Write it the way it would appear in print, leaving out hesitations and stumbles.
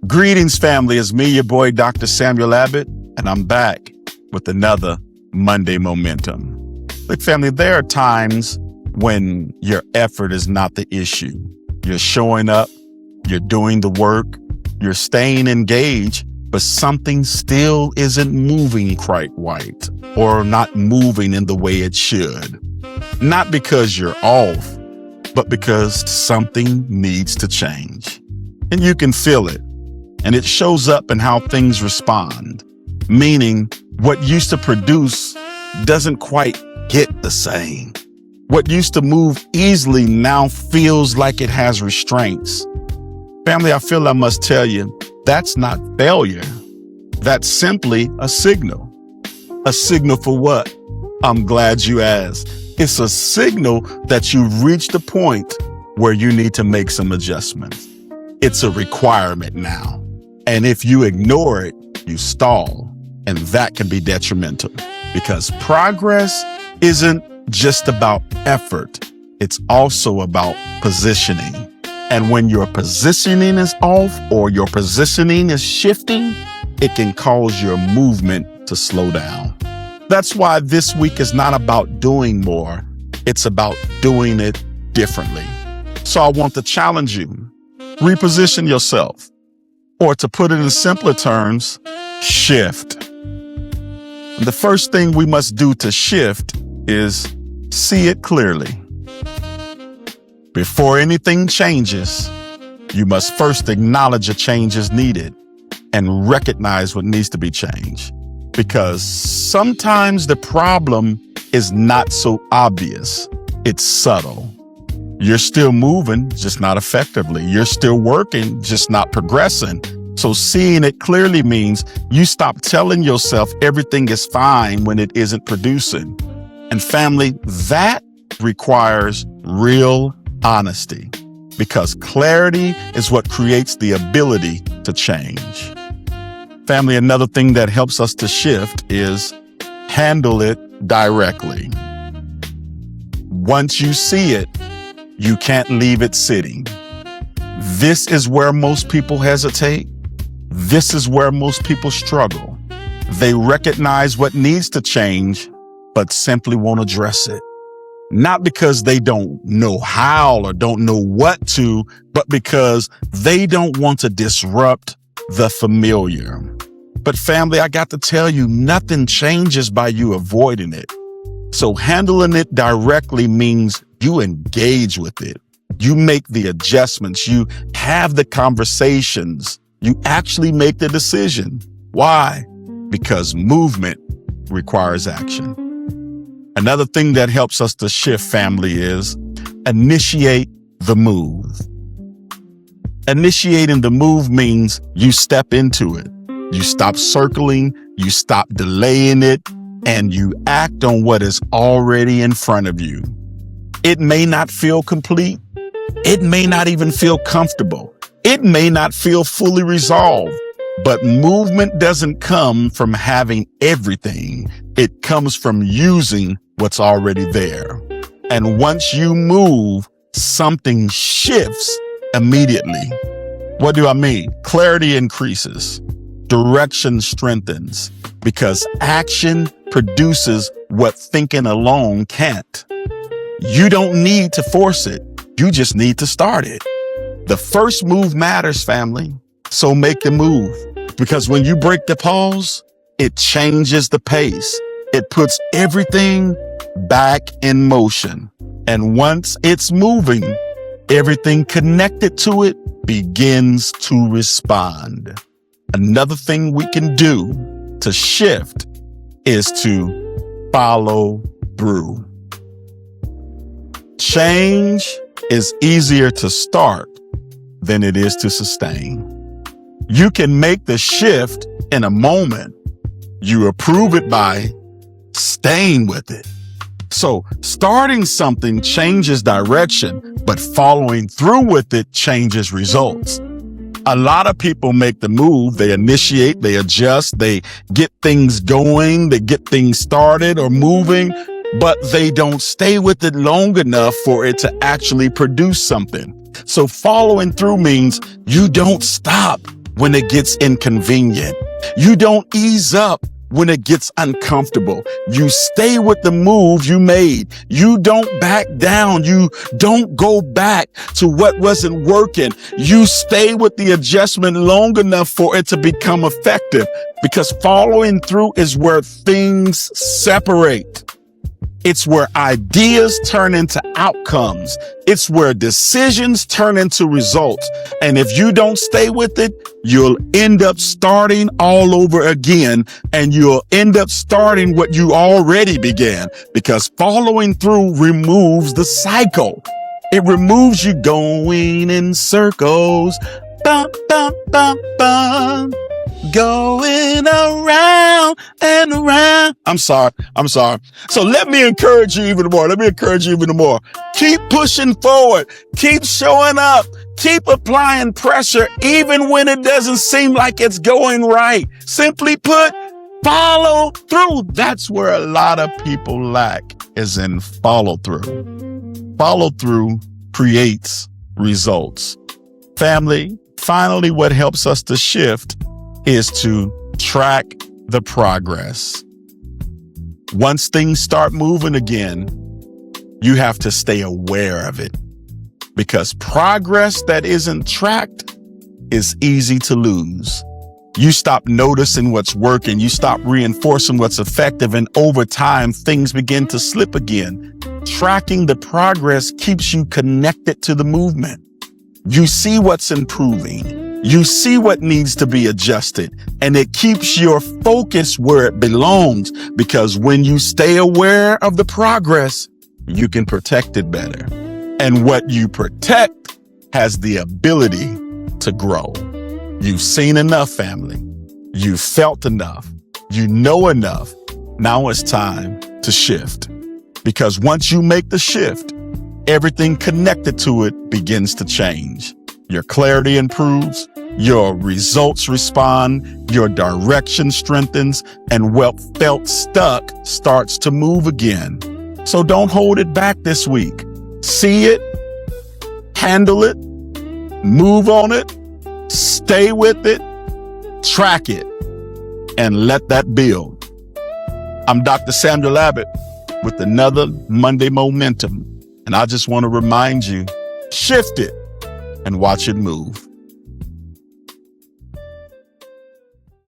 Greetings, family. It's me, your boy, Dr. Samuel Abbott, and I'm back with another Monday Momentum. Look, family, there are times when your effort is not the issue. You're showing up, you're doing the work, you're staying engaged, but something still isn't moving quite right or not moving in the way it should. Not because you're off, but because something needs to change. And you can feel it. And it shows up in how things respond, meaning what used to produce doesn't quite hit the same. What used to move easily now feels like it has restraints. Family, I feel I must tell you, that's not failure. That's simply a signal. A signal for what? I'm glad you asked. It's a signal that you've reached a point where you need to make some adjustments. It's a requirement now. And if you ignore it, you stall. And that can be detrimental because progress isn't just about effort. It's also about positioning. And when your positioning is off or your positioning is shifting, it can cause your movement to slow down. That's why this week is not about doing more. It's about doing it differently. So I want to challenge you. Reposition yourself. Or to put it in simpler terms, shift. The first thing we must do to shift is see it clearly. Before anything changes, you must first acknowledge a change is needed and recognize what needs to be changed. Because sometimes the problem is not so obvious. It's subtle. You're still moving, just not effectively. You're still working, just not progressing. So seeing it clearly means you stop telling yourself everything is fine when it isn't producing. And family, that requires real honesty because clarity is what creates the ability to change. Family, another thing that helps us to shift is handle it directly. Once you see it, you can't leave it sitting. This is where most people hesitate. This is where most people struggle. They recognize what needs to change, but simply won't address it. Not because they don't know how or don't know what to, but because they don't want to disrupt the familiar. But family, I got to tell you, nothing changes by you avoiding it. So handling it directly means you engage with it. You make the adjustments. You have the conversations. You actually make the decision. Why? Because movement requires action. Another thing that helps us to shift, family, is initiate the move. Initiating the move means you step into it. You stop circling, you stop delaying it, and you act on what is already in front of you. It may not feel complete. It may not even feel comfortable. It may not feel fully resolved, but movement doesn't come from having everything. It comes from using what's already there. And once you move, something shifts immediately. What do I mean? Clarity increases. Direction strengthens because action produces what thinking alone can't. You don't need to force it. You just need to start it. The first move matters, family. So make the move because when you break the pause, it changes the pace. It puts everything back in motion. And once it's moving, everything connected to it begins to respond. Another thing we can do to shift is to follow through. Change is easier to start than it is to sustain. You can make the shift in a moment. You approve it by staying with it. So starting something changes direction, but following through with it changes results. A lot of people make the move, they initiate, they adjust, they get things going, they get things started or moving, but they don't stay with it long enough for it to actually produce something. So following through means you don't stop when it gets inconvenient. You don't ease up when it gets uncomfortable. You stay with the move you made. You don't back down. You don't go back to what wasn't working. You stay with the adjustment long enough for it to become effective, because following through is where things separate. It's where ideas turn into outcomes. It's where decisions turn into results. And if you don't stay with it, you'll end up starting all over again, and you'll end up starting what you already began, because following through removes the cycle. It removes you going in circles. Bum, bum, bum, bum. Going around and around. I'm sorry. So let me encourage you even more. Keep pushing forward. Keep showing up. Keep applying pressure even when it doesn't seem like it's going right. Simply put, follow through. That's where a lot of people lack, is in follow through. Follow through creates results. Family, finally, what helps us to shift is to track the progress. Once things start moving again, you have to stay aware of it, because progress that isn't tracked is easy to lose. You stop noticing what's working, you stop reinforcing what's effective, and over time, things begin to slip again. Tracking the progress keeps you connected to the movement. You see what's improving. You see what needs to be adjusted, and it keeps your focus where it belongs, because when you stay aware of the progress, you can protect it better. And what you protect has the ability to grow. You've seen enough, family. You've felt enough. You know enough. Now it's time to shift, because once you make the shift, everything connected to it begins to change. Your clarity improves, your results respond, your direction strengthens, and what felt stuck starts to move again. So don't hold it back this week. See it, handle it, move on it, stay with it, track it, and let that build. I'm Dr. Samuel Abbott with another Monday Momentum, and I just want to remind you, shift it and watch it move.